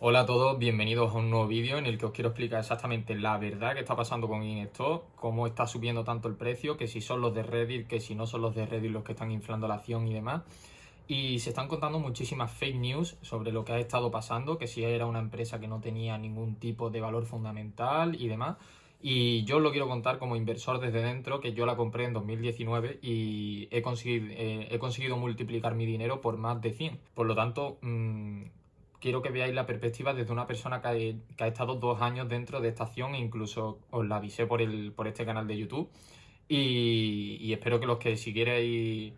Hola a todos, bienvenidos a un nuevo vídeo en el que os quiero explicar exactamente la verdad que está pasando con GameStop, cómo está subiendo tanto el precio, que si son los de Reddit, que si no son los de Reddit los que están inflando la acción y demás. Y se están contando muchísimas fake news sobre lo que ha estado pasando, que si era una empresa que no tenía ningún tipo de valor fundamental y demás. Y yo os lo quiero contar como inversor desde dentro, que yo la compré en 2019 y he conseguido multiplicar mi dinero por más de 100. Por lo tanto, quiero que veáis la perspectiva desde una persona que ha estado 2 años dentro de esta acción e incluso os la avisé por este canal de YouTube. Y espero que los que siguierais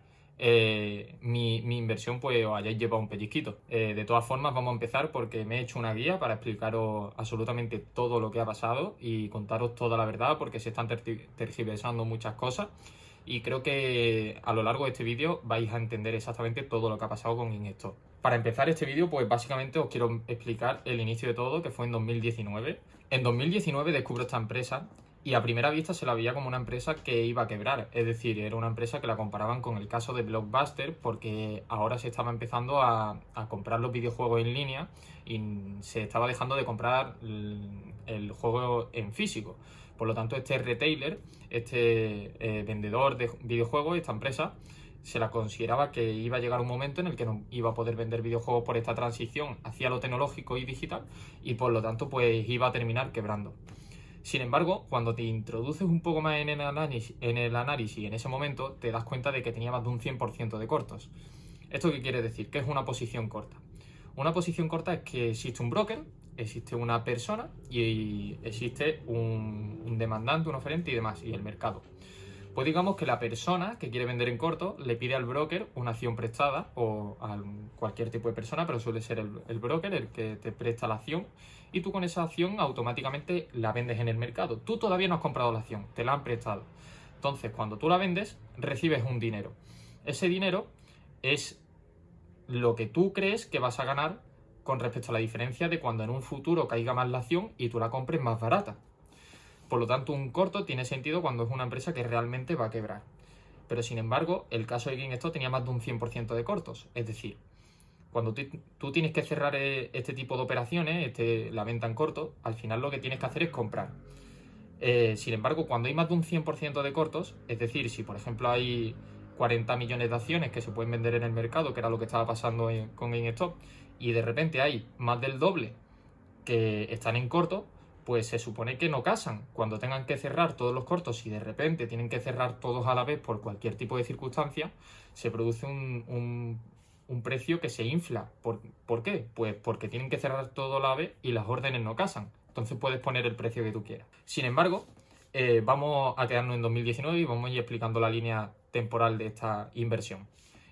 mi inversión pues os hayáis llevado un pellizquito. De todas formas vamos a empezar porque me he hecho una guía para explicaros absolutamente todo lo que ha pasado y contaros toda la verdad porque se están tergiversando muchas cosas y creo que a lo largo de este vídeo vais a entender exactamente todo lo que ha pasado con GameStop. Para empezar este vídeo pues básicamente os quiero explicar el inicio de todo, que fue en 2019. En 2019 descubro esta empresa y a primera vista se la veía como una empresa que iba a quebrar. Es decir, era una empresa que la comparaban con el caso de Blockbuster porque ahora se estaba empezando a comprar los videojuegos en línea y se estaba dejando de comprar el juego en físico. Por lo tanto, este retailer, este vendedor de videojuegos, esta empresa, se la consideraba que iba a llegar un momento en el que no iba a poder vender videojuegos por esta transición hacia lo tecnológico y digital y por lo tanto pues iba a terminar quebrando. Sin embargo, cuando te introduces un poco más en el análisis en ese momento, te das cuenta de que tenía más de un 100% de cortos. ¿Esto qué quiere decir? ¿Qué es una posición corta? Una posición corta es que existe un broker, existe una persona y existe un demandante, un oferente y demás, y el mercado. Pues digamos que la persona que quiere vender en corto le pide al broker una acción prestada o a cualquier tipo de persona, pero suele ser el broker el que te presta la acción y tú con esa acción automáticamente la vendes en el mercado. Tú todavía no has comprado la acción, te la han prestado. Entonces, cuando tú la vendes, recibes un dinero. Ese dinero es lo que tú crees que vas a ganar con respecto a la diferencia de cuando en un futuro caiga más la acción y tú la compres más barata. Por lo tanto, un corto tiene sentido cuando es una empresa que realmente va a quebrar. Pero sin embargo, el caso de GameStop tenía más de un 100% de cortos. Es decir, cuando tú tienes que cerrar este tipo de operaciones, la venta en corto, al final lo que tienes que hacer es comprar. Sin embargo, cuando hay más de un 100% de cortos, es decir, si por ejemplo hay 40 millones de acciones que se pueden vender en el mercado, que era lo que estaba pasando con GameStop, y de repente hay más del doble que están en corto, pues se supone que no casan. Cuando tengan que cerrar todos los cortos y de repente tienen que cerrar todos a la vez por cualquier tipo de circunstancia, se produce un precio que se infla. ¿Por qué? Pues porque tienen que cerrar todo a la vez y las órdenes no casan. Entonces puedes poner el precio que tú quieras. Sin embargo, vamos a quedarnos en 2019 y vamos a ir explicando la línea temporal de esta inversión.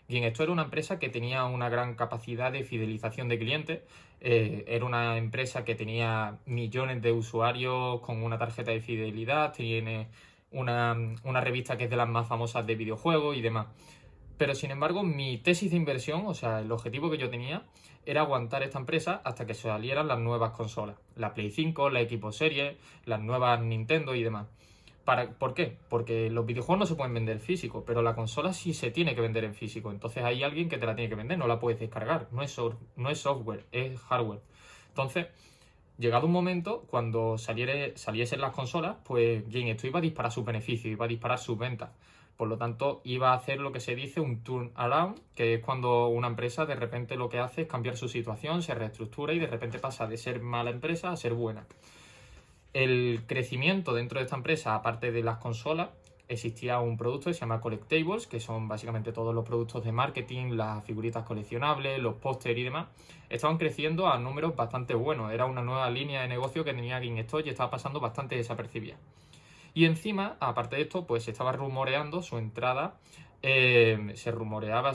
Bien, esto era una empresa que tenía una gran capacidad de fidelización de clientes. Era una empresa que tenía millones de usuarios con una tarjeta de fidelidad, tiene una revista que es de las más famosas de videojuegos y demás. Pero sin embargo, mi tesis de inversión, o sea, el objetivo que yo tenía, era aguantar esta empresa hasta que salieran las nuevas consolas. La Play 5, la Xbox Series, las nuevas Nintendo y demás. ¿Por qué? Porque los videojuegos no se pueden vender físico, pero la consola sí se tiene que vender en físico. Entonces hay alguien que te la tiene que vender, no la puedes descargar. No es software, es hardware. Entonces, llegado un momento, cuando saliesen las consolas, pues esto iba a disparar sus beneficios, iba a disparar sus ventas. Por lo tanto, iba a hacer lo que se dice un turnaround, que es cuando una empresa de repente lo que hace es cambiar su situación, se reestructura y de repente pasa de ser mala empresa a ser buena. El crecimiento dentro de esta empresa, aparte de las consolas, existía un producto que se llama Collectables, que son básicamente todos los productos de marketing, las figuritas coleccionables, los pósteres y demás. Estaban creciendo a números bastante buenos. Era una nueva línea de negocio que tenía GameStop y estaba pasando bastante desapercibida. Y encima, aparte de esto, pues se estaba rumoreando su entrada. Se rumoreaba,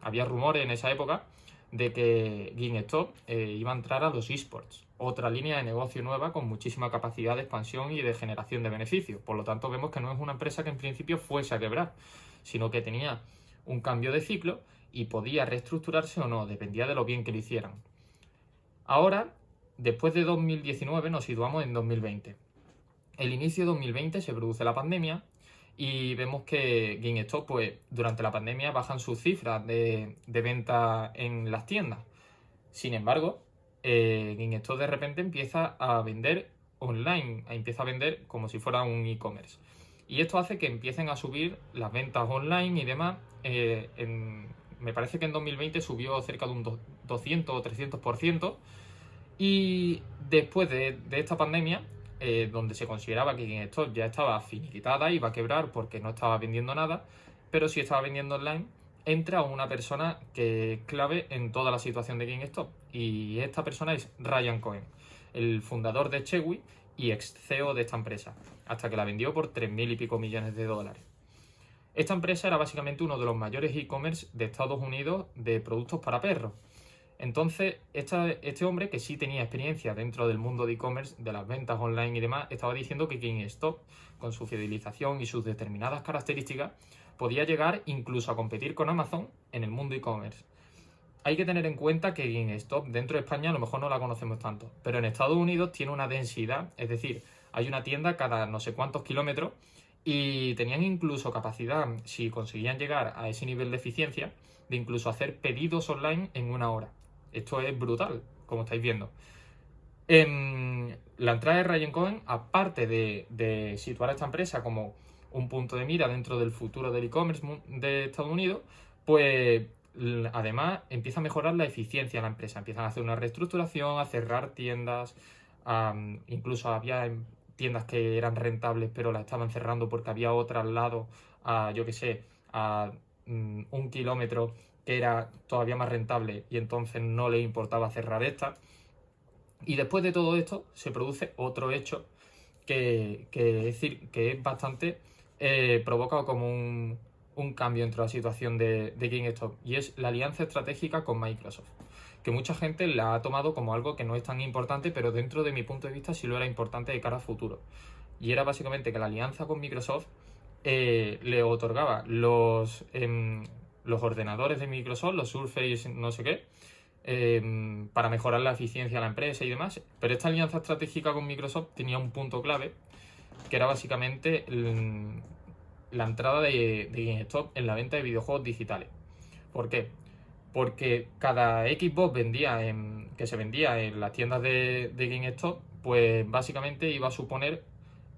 había rumores en esa época de que GameStop iba a entrar a los esports, otra línea de negocio nueva con muchísima capacidad de expansión y de generación de beneficios. Por lo tanto, vemos que no es una empresa que en principio fuese a quebrar, sino que tenía un cambio de ciclo y podía reestructurarse o no, dependía de lo bien que lo hicieran. Ahora, después de 2019, nos situamos en 2020. El inicio de 2020 se produce la pandemia y vemos que GameStop, pues, durante la pandemia bajan sus cifras de venta en las tiendas. Sin embargo, GameStop de repente empieza a vender online, empieza a vender como si fuera un e-commerce. Y esto hace que empiecen a subir las ventas online y demás. Me parece que en 2020 subió cerca de un 200 o 300%. Y después de esta pandemia, donde se consideraba que GameStop ya estaba finiquitada, iba a quebrar porque no estaba vendiendo nada, pero sí estaba vendiendo online, entra una persona que es clave en toda la situación de GameStop. Y esta persona es Ryan Cohen, el fundador de Chewy y ex CEO de esta empresa, hasta que la vendió por 3.000 y pico millones de dólares. Esta empresa era básicamente uno de los mayores e-commerce de Estados Unidos de productos para perros. Entonces, este hombre, que sí tenía experiencia dentro del mundo de e-commerce, de las ventas online y demás, estaba diciendo que GameStop, con su fidelización y sus determinadas características, podía llegar incluso a competir con Amazon en el mundo e-commerce. Hay que tener en cuenta que GameStop dentro de España a lo mejor no la conocemos tanto, pero en Estados Unidos tiene una densidad, es decir, hay una tienda cada no sé cuántos kilómetros y tenían incluso capacidad, si conseguían llegar a ese nivel de eficiencia, de incluso hacer pedidos online en 1 hora. Esto es brutal, como estáis viendo. La entrada de Ryan Cohen, aparte de situar a esta empresa como un punto de mira dentro del futuro del e-commerce de Estados Unidos, pues además empieza a mejorar la eficiencia de la empresa. Empiezan a hacer una reestructuración, a cerrar tiendas, incluso había tiendas que eran rentables pero las estaban cerrando porque había otra al lado, yo que sé, a 1 kilómetro que era todavía más rentable y entonces no le importaba cerrar esta. Y después de todo esto se produce otro hecho que es decir, que es bastante provocado como un cambio entre la situación de GameStop, y es la alianza estratégica con Microsoft, que mucha gente la ha tomado como algo que no es tan importante, pero dentro de mi punto de vista sí lo era importante de cara a futuro. Y era básicamente que la alianza con Microsoft le otorgaba los ordenadores de Microsoft, los Surface no sé qué, para mejorar la eficiencia de la empresa y demás. Pero esta alianza estratégica con Microsoft tenía un punto clave, que era básicamente la entrada de GameStop en la venta de videojuegos digitales. ¿Por qué? Porque cada Xbox que se vendía en las tiendas de GameStop, pues básicamente iba a suponer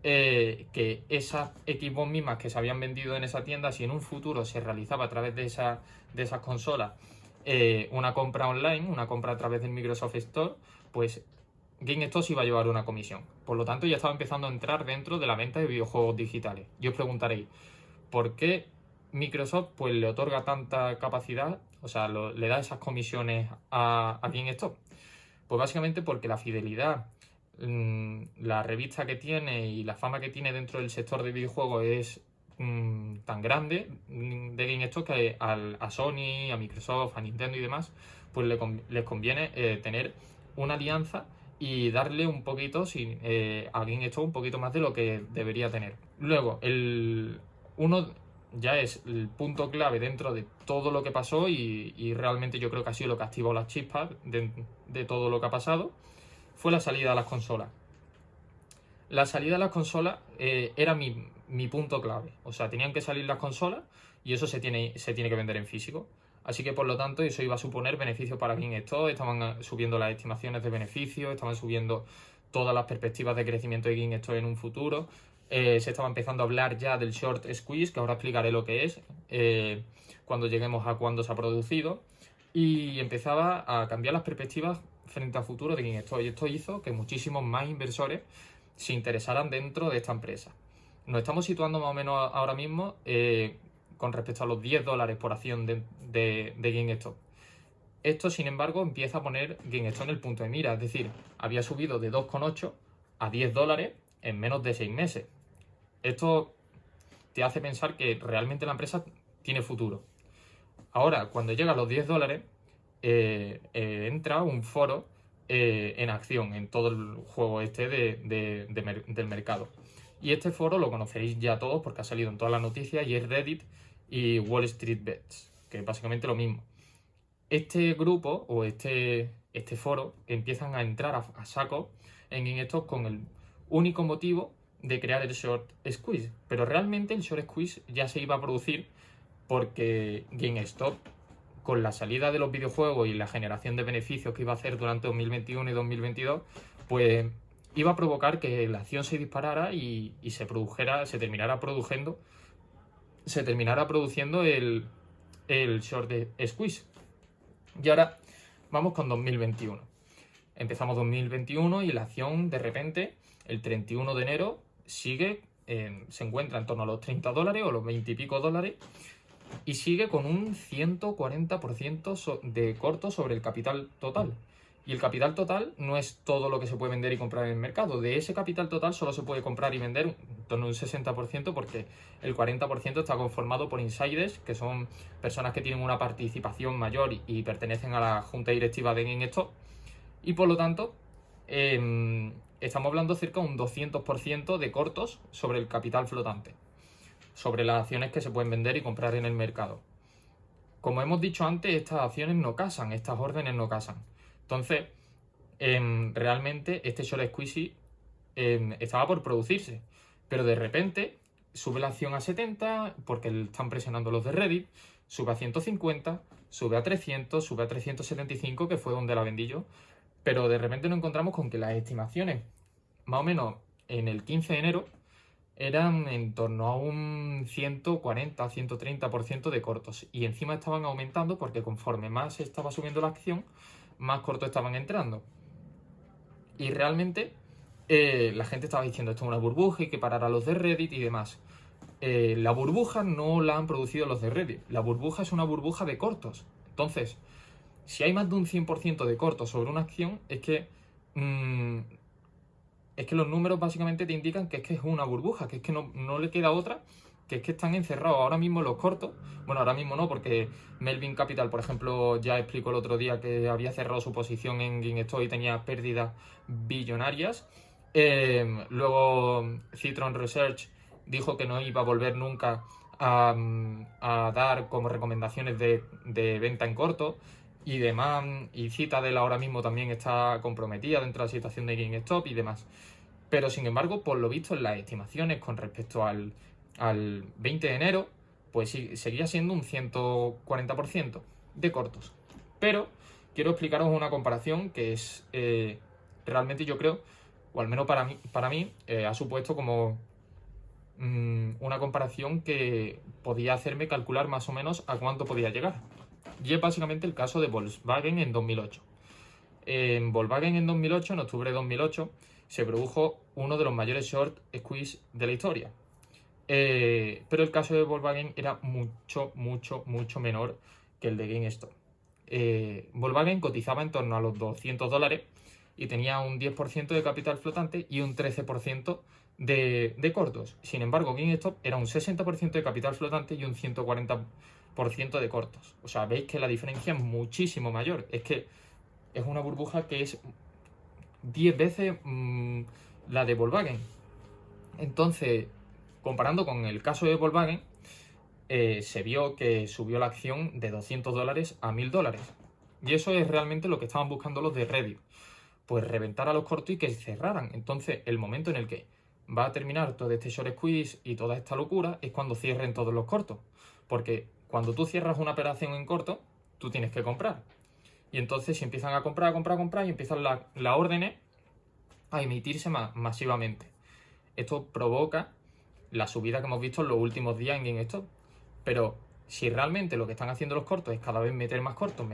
que esas Xbox mismas que se habían vendido en esa tienda, si en un futuro se realizaba a través de esas consolas una compra online, una compra a través del Microsoft Store, pues GameStop iba a llevar una comisión. Por lo tanto, ya estaba empezando a entrar dentro de la venta de videojuegos digitales. Y os preguntaréis, ¿por qué Microsoft pues le otorga tanta capacidad, o sea, le da esas comisiones a GameStop? Pues básicamente porque la fidelidad, la revista que tiene y la fama que tiene dentro del sector de videojuegos es tan grande de GameStop que a Sony, a Microsoft, a Nintendo y demás, pues les conviene tener una alianza y darle un poquito a GameStop un poquito más de lo que debería tener. Luego, uno ya es el punto clave dentro de todo lo que pasó y realmente yo creo que ha sido lo que activó las chispas de todo lo que ha pasado, fue la salida de las consolas. La salida de las consolas era mi punto clave. O sea, tenían que salir las consolas y eso se tiene que vender en físico. Así que por lo tanto eso iba a suponer beneficios para GameStop. Estaban subiendo las estimaciones de beneficios, estaban subiendo todas las perspectivas de crecimiento de GameStop en un futuro. Se estaba empezando a hablar ya del short squeeze, que ahora explicaré lo que es cuando lleguemos a cuándo se ha producido. Y empezaba a cambiar las perspectivas frente al futuro de GameStop. Y esto hizo que muchísimos más inversores se interesaran dentro de esta empresa. Nos estamos situando más o menos ahora mismo con respecto a los $10 por acción de GameStop. Esto, sin embargo, empieza a poner GameStop en el punto de mira, es decir, había subido de 2,8 a $10 en menos de 6 meses. Esto te hace pensar que realmente la empresa tiene futuro. Ahora, cuando llega a los $10, entra un foro en acción en todo el juego del mercado. Y este foro lo conoceréis ya todos porque ha salido en todas las noticias, y es Reddit y Wall Street Bets, que es básicamente lo mismo. Este grupo o este foro empiezan a entrar a saco en GameStop con el único motivo de crear el short squeeze. Pero realmente el short squeeze ya se iba a producir porque GameStop con la salida de los videojuegos y la generación de beneficios que iba a hacer durante 2021 y 2022, pues iba a provocar que la acción se disparara y se terminara produciendo el short squeeze. Y ahora vamos con 2021. Empezamos 2021 y la acción de repente, el 31 de enero, se encuentra en torno a los $30 o los 20 y pico dólares y sigue con un 140% de corto sobre el capital total. Y el capital total no es todo lo que se puede vender y comprar en el mercado. De ese capital total solo se puede comprar y vender en torno a un 60% porque el 40% está conformado por insiders, que son personas que tienen una participación mayor y pertenecen a la junta directiva de GameStop. Y por lo tanto, estamos hablando cerca de un 200% de cortos sobre el capital flotante, sobre las acciones que se pueden vender y comprar en el mercado. Como hemos dicho antes, estas acciones no casan, estas órdenes no casan. Entonces, realmente este short squeeze estaba por producirse, pero de repente sube la acción a 70 porque están presionando los de Reddit, sube a 150, sube a 300, sube a 375, que fue donde la vendí yo, pero de repente nos encontramos con que las estimaciones, más o menos en el 15 de enero, eran en torno a un 140-130% de cortos. Y encima estaban aumentando porque conforme más estaba subiendo la acción, más cortos estaban entrando. Y realmente la gente estaba diciendo esto es una burbuja y que parar a los de Reddit y demás. La burbuja no la han producido los de Reddit. La burbuja es una burbuja de cortos. Entonces, si hay más de un 100% de cortos sobre una acción, es que los números básicamente te indican que es una burbuja, que es que no le queda otra, que es que están encerrados ahora mismo los cortos. Bueno, ahora mismo no, porque Melvin Capital, por ejemplo, ya explicó el otro día que había cerrado su posición en GameStop y tenía pérdidas billonarias. Luego Citron Research dijo que no iba a volver nunca a dar como recomendaciones de venta en corto y demás, y Citadel ahora mismo también está comprometida dentro de la situación de GameStop y demás. Pero sin embargo, por lo visto en las estimaciones con respecto al 20 de enero, pues sí, seguía siendo un 140% de cortos. Pero quiero explicaros una comparación que es realmente, yo creo, o al menos para mí ha supuesto como una comparación que podía hacerme calcular más o menos a cuánto podía llegar. Y es básicamente el caso de Volkswagen en 2008. En Volkswagen en 2008, en octubre de 2008, se produjo uno de los mayores short squeeze de la historia. Pero el caso de Volkswagen era mucho menor que el de GameStop. Volkswagen cotizaba en torno a los $200 y tenía un 10% de capital flotante y un 13% de cortos. Sin embargo, GameStop era un 60% de capital flotante y un 140% de cortos. O sea, veis que la diferencia es muchísimo mayor. Es que es una burbuja que es 10 veces la de Volkswagen. Entonces, comparando con el caso de Volkswagen, se vio que subió la acción de $200 a $1000. Y eso es realmente lo que estaban buscando los de Reddit. Pues reventar a los cortos y que cerraran. Entonces, el momento en el que va a terminar todo este short squeeze y toda esta locura es cuando cierren todos los cortos. Porque cuando tú cierras una operación en corto, tú tienes que comprar. Y entonces si empiezan a comprar y empiezan las órdenes a emitirse masivamente. Esto provoca la subida que hemos visto en los últimos días en GameStop. Pero si realmente lo que están haciendo los cortos es cada vez meter más cortos en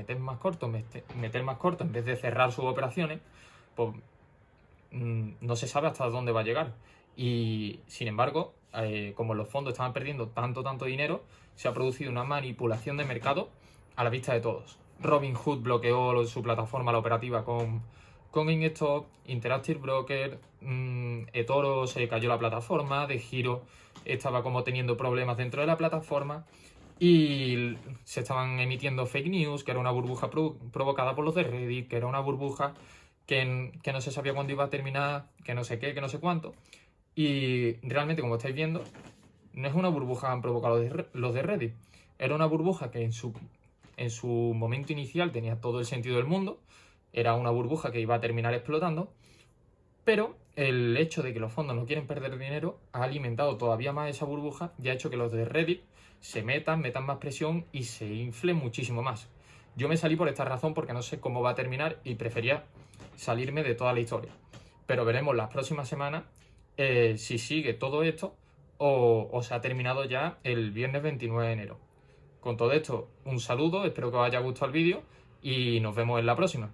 vez de cerrar sus operaciones, pues no se sabe hasta dónde va a llegar. Y sin embargo, como los fondos estaban perdiendo tanto dinero, se ha producido una manipulación de mercado a la vista de todos. Robinhood bloqueó su plataforma, la operativa, con GameStop, Interactive Broker, eToro se cayó la plataforma, De Giro estaba como teniendo problemas dentro de la plataforma y se estaban emitiendo fake news, que era una burbuja provocada por los de Reddit, que era una burbuja que no se sabía cuándo iba a terminar, que no sé qué, que no sé cuánto. Y realmente, como estáis viendo, no es una burbuja que han provocado los de Reddit. Era una burbuja que en su momento inicial tenía todo el sentido del mundo. Era una burbuja que iba a terminar explotando. Pero el hecho de que los fondos no quieren perder dinero ha alimentado todavía más esa burbuja y ha hecho que los de Reddit se metan más presión y se inflen muchísimo más. Yo me salí por esta razón porque no sé cómo va a terminar y prefería salirme de toda la historia. Pero veremos las próximas semanas si sigue todo esto o se ha terminado ya el viernes 29 de enero. Con todo esto, un saludo, espero que os haya gustado el vídeo y nos vemos en la próxima.